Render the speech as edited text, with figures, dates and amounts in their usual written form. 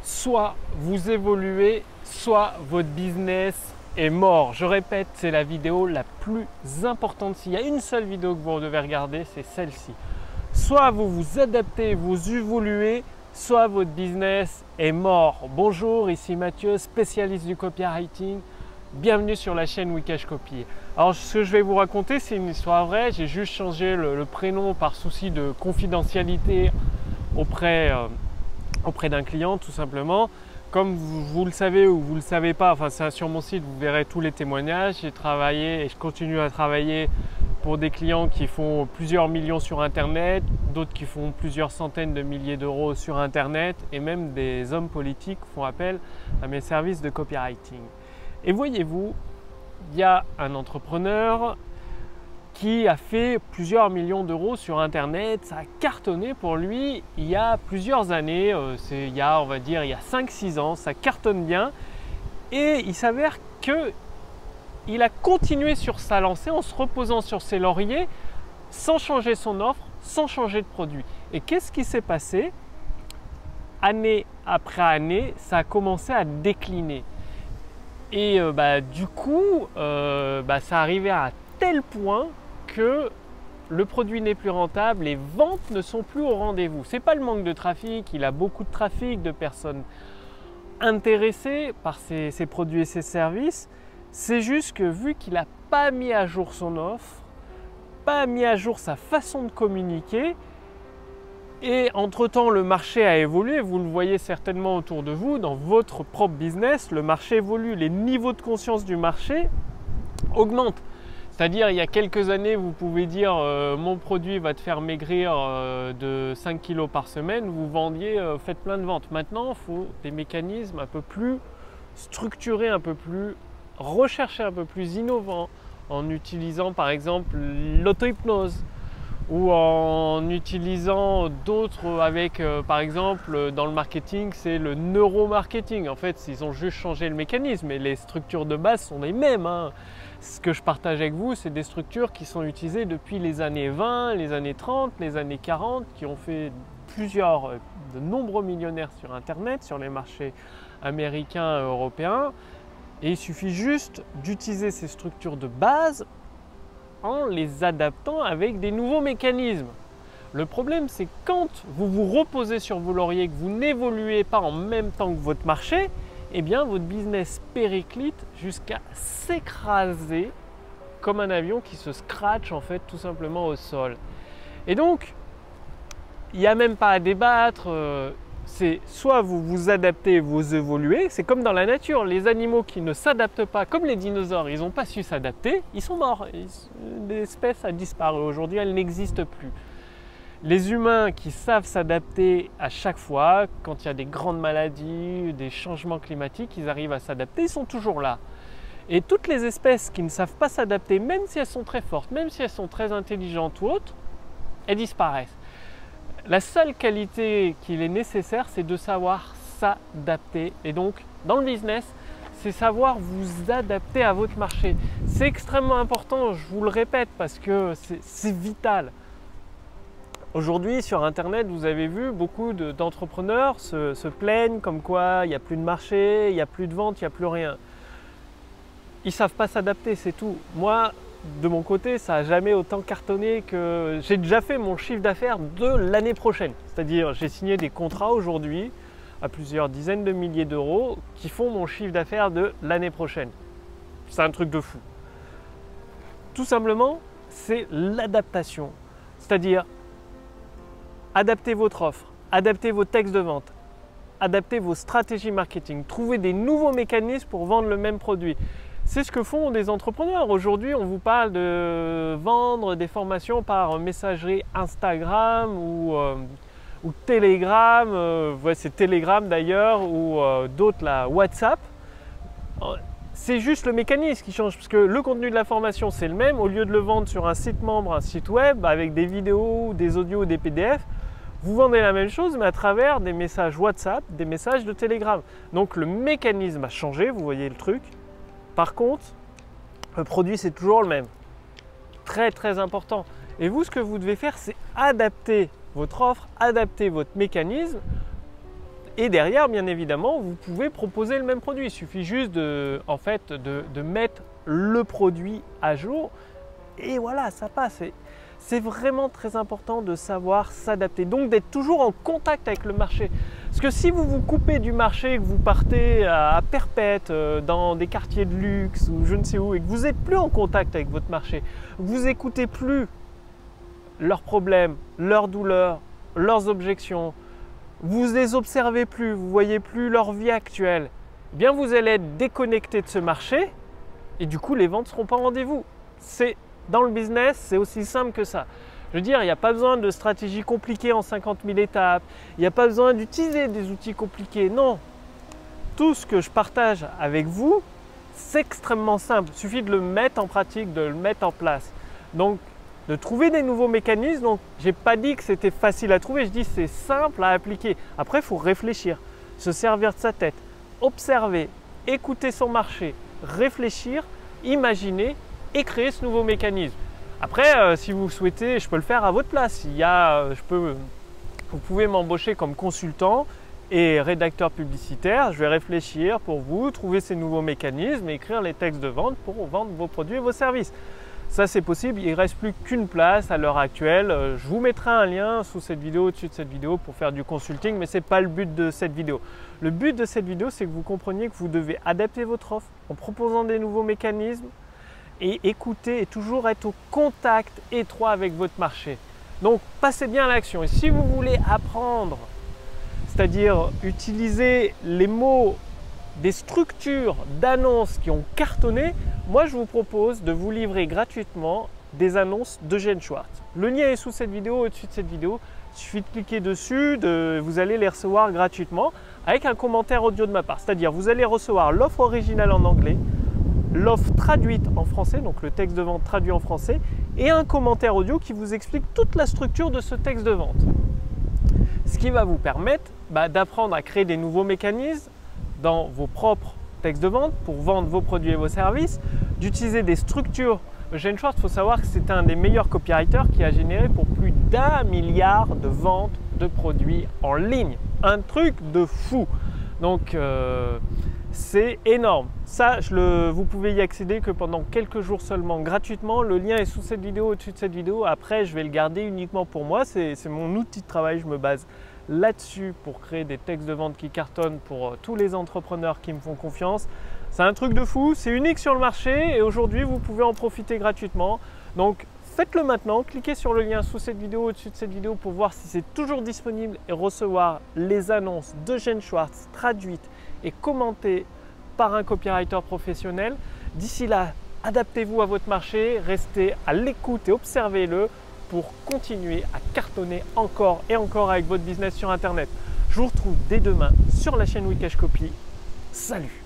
soit vous évoluez, soit votre business est mort. Je répète, c'est la vidéo la plus importante. S'il y a une seule vidéo que vous devez regarder, c'est celle-ci. Soit vous vous adaptez, vous évoluez, soit votre business est mort. Bonjour, ici Mathieu, spécialiste du copywriting. Bienvenue sur la chaîne Wikash Copy. Alors, ce que je vais vous raconter, c'est une histoire vraie. J'ai juste changé le prénom par souci de confidentialité auprès d'un client, tout simplement. Comme vous le savez ou vous ne le savez pas, enfin c'est sur mon site, vous verrez tous les témoignages. J'ai travaillé et je continue à travailler pour des clients qui font plusieurs millions sur Internet, d'autres qui font plusieurs centaines de milliers d'euros sur Internet, et même des hommes politiques font appel à mes services de copywriting. Et voyez-vous, il y a un entrepreneur qui a fait plusieurs millions d'euros sur Internet. Ça a cartonné pour lui il y a plusieurs années, on va dire il y a 5-6 ans, ça cartonne bien. Et il s'avère qu'il a continué sur sa lancée en se reposant sur ses lauriers, sans changer son offre, sans changer de produit. Et qu'est-ce qui s'est passé? Année après année, ça a commencé à décliner. Et du coup, ça arrivait à tel point que le produit n'est plus rentable, les ventes ne sont plus au rendez-vous. Ce n'est pas le manque de trafic, il a beaucoup de trafic, de personnes intéressées par ses produits et ses services. C'est juste que vu qu'il n'a pas mis à jour son offre, pas mis à jour sa façon de communiquer, et entre-temps, le marché a évolué, vous le voyez certainement autour de vous, dans votre propre business, le marché évolue, les niveaux de conscience du marché augmentent. C'est-à-dire, il y a quelques années, vous pouvez dire mon produit va te faire maigrir de 5 kg par semaine, vous vendiez, faites plein de ventes. Maintenant, il faut des mécanismes un peu plus structurés, un peu plus recherchés, un peu plus innovants, en utilisant par exemple l'auto-hypnose, ou en utilisant d'autres avec, par exemple, dans le marketing, c'est le neuromarketing. En fait, ils ont juste changé le mécanisme, mais les structures de base sont les mêmes. Ce que je partage avec vous, c'est des structures qui sont utilisées depuis les années 20, les années 30, les années 40, qui ont fait de nombreux millionnaires sur Internet, sur les marchés américains et européens. Et il suffit juste d'utiliser ces structures de base en les adaptant avec des nouveaux mécanismes. Le problème, c'est quand vous vous reposez sur vos lauriers, que vous n'évoluez pas en même temps que votre marché, eh bien votre business périclite jusqu'à s'écraser comme un avion qui se scratche en fait tout simplement au sol. Et donc, il n'y a même pas à débattre. C'est soit vous vous adaptez, vous évoluez, c'est comme dans la nature, les animaux qui ne s'adaptent pas, comme les dinosaures, ils n'ont pas su s'adapter, ils sont morts, l'espèce a disparu, aujourd'hui elle n'existe plus. Les humains qui savent s'adapter à chaque fois, quand il y a des grandes maladies, des changements climatiques, ils arrivent à s'adapter, ils sont toujours là. Et toutes les espèces qui ne savent pas s'adapter, même si elles sont très fortes, même si elles sont très intelligentes ou autres, elles disparaissent. La seule qualité qu'il est nécessaire, c'est de savoir s'adapter. Et donc, dans le business, c'est savoir vous adapter à votre marché. C'est extrêmement important, je vous le répète, parce que c'est vital. Aujourd'hui, sur Internet, vous avez vu, beaucoup d'entrepreneurs se plaignent comme quoi il n'y a plus de marché, il n'y a plus de vente, il n'y a plus rien. Ils ne savent pas s'adapter, c'est tout. Moi, de mon côté, ça n'a jamais autant cartonné que j'ai déjà fait mon chiffre d'affaires de l'année prochaine. C'est-à-dire, j'ai signé des contrats aujourd'hui à plusieurs dizaines de milliers d'euros qui font mon chiffre d'affaires de l'année prochaine. C'est un truc de fou. Tout simplement, c'est l'adaptation. C'est-à-dire, adaptez votre offre, adaptez vos textes de vente, adaptez vos stratégies marketing, trouvez des nouveaux mécanismes pour vendre le même produit. C'est ce que font des entrepreneurs. Aujourd'hui, on vous parle de vendre des formations par messagerie Instagram ou Telegram. C'est Telegram d'ailleurs, ou d'autres, là, WhatsApp. C'est juste le mécanisme qui change, parce que le contenu de la formation, c'est le même. Au lieu de le vendre sur un site membre, un site web, avec des vidéos, des audios, des PDF, vous vendez la même chose, mais à travers des messages WhatsApp, des messages de Telegram. Donc le mécanisme a changé, vous voyez le truc. Par contre, le produit, c'est toujours le même. Très, très important. Et vous, ce que vous devez faire, c'est adapter votre offre, adapter votre mécanisme Et derrière, bien évidemment, vous pouvez proposer le même produit. Il suffit juste de mettre le produit à jour et voilà, ça passe. C'est vraiment très important de savoir s'adapter, donc d'être toujours en contact avec le marché. Parce que si vous vous coupez du marché, que vous partez à Perpète, dans des quartiers de luxe ou je ne sais où, et que vous n'êtes plus en contact avec votre marché, que vous n'écoutez plus leurs problèmes, leurs douleurs, leurs objections, vous ne les observez plus, vous ne voyez plus leur vie actuelle, eh bien vous allez être déconnecté de ce marché et du coup les ventes ne seront pas au rendez-vous. Dans le business, c'est aussi simple que ça. Je veux dire, il n'y a pas besoin de stratégie compliquée en 50 000 étapes, il n'y a pas besoin d'utiliser des outils compliqués, non. Tout ce que je partage avec vous, c'est extrêmement simple. Il suffit de le mettre en pratique, de le mettre en place. Donc, de trouver des nouveaux mécanismes. Donc, je n'ai pas dit que c'était facile à trouver, je dis que c'est simple à appliquer. Après, il faut réfléchir, se servir de sa tête, observer, écouter son marché, réfléchir, imaginer et créer ce nouveau mécanisme. Après, si vous souhaitez, je peux le faire à votre place. Vous pouvez m'embaucher comme consultant et rédacteur publicitaire. Je vais réfléchir pour vous, trouver ces nouveaux mécanismes et écrire les textes de vente pour vendre vos produits et vos services. Ça, c'est possible. Il ne reste plus qu'une place à l'heure actuelle. Je vous mettrai un lien sous cette vidéo, au-dessus de cette vidéo pour faire du consulting, mais ce n'est pas le but de cette vidéo. Le but de cette vidéo, c'est que vous compreniez que vous devez adapter votre offre en proposant des nouveaux mécanismes et écouter et toujours être au contact étroit avec votre marché. Donc, passez bien à l'action. Et si vous voulez apprendre, c'est-à-dire utiliser les mots des structures d'annonces qui ont cartonné, moi je vous propose de vous livrer gratuitement des annonces d'Eugène Schwartz. Le lien est sous cette vidéo, au-dessus de cette vidéo. Il suffit de cliquer dessus, vous allez les recevoir gratuitement avec un commentaire audio de ma part. C'est-à-dire vous allez recevoir l'offre originale en anglais, l'offre traduite en français, donc le texte de vente traduit en français, et un commentaire audio qui vous explique toute la structure de ce texte de vente. Ce qui va vous permettre d'apprendre à créer des nouveaux mécanismes dans vos propres textes de vente pour vendre vos produits et vos services, d'utiliser des structures. Eugène Schwartz, il faut savoir que c'est un des meilleurs copywriters qui a généré pour plus d'1 milliard de ventes de produits en ligne. Un truc de fou. Donc, c'est énorme. Ça, vous pouvez y accéder que pendant quelques jours seulement, gratuitement. Le lien est sous cette vidéo, au-dessus de cette vidéo. Après, je vais le garder uniquement pour moi. C'est mon outil de travail. Je me base là-dessus pour créer des textes de vente qui cartonnent pour tous les entrepreneurs qui me font confiance. C'est un truc de fou. C'est unique sur le marché et aujourd'hui, vous pouvez en profiter gratuitement. Donc, faites-le maintenant. Cliquez sur le lien sous cette vidéo, au-dessus de cette vidéo pour voir si c'est toujours disponible et recevoir les annonces d'Eugène Schwartz traduites et commentées par un copywriter professionnel. D'ici là, adaptez-vous à votre marché, restez à l'écoute et observez-le pour continuer à cartonner encore et encore avec votre business sur Internet. Je vous retrouve dès demain sur la chaîne Wikash Copy. Salut!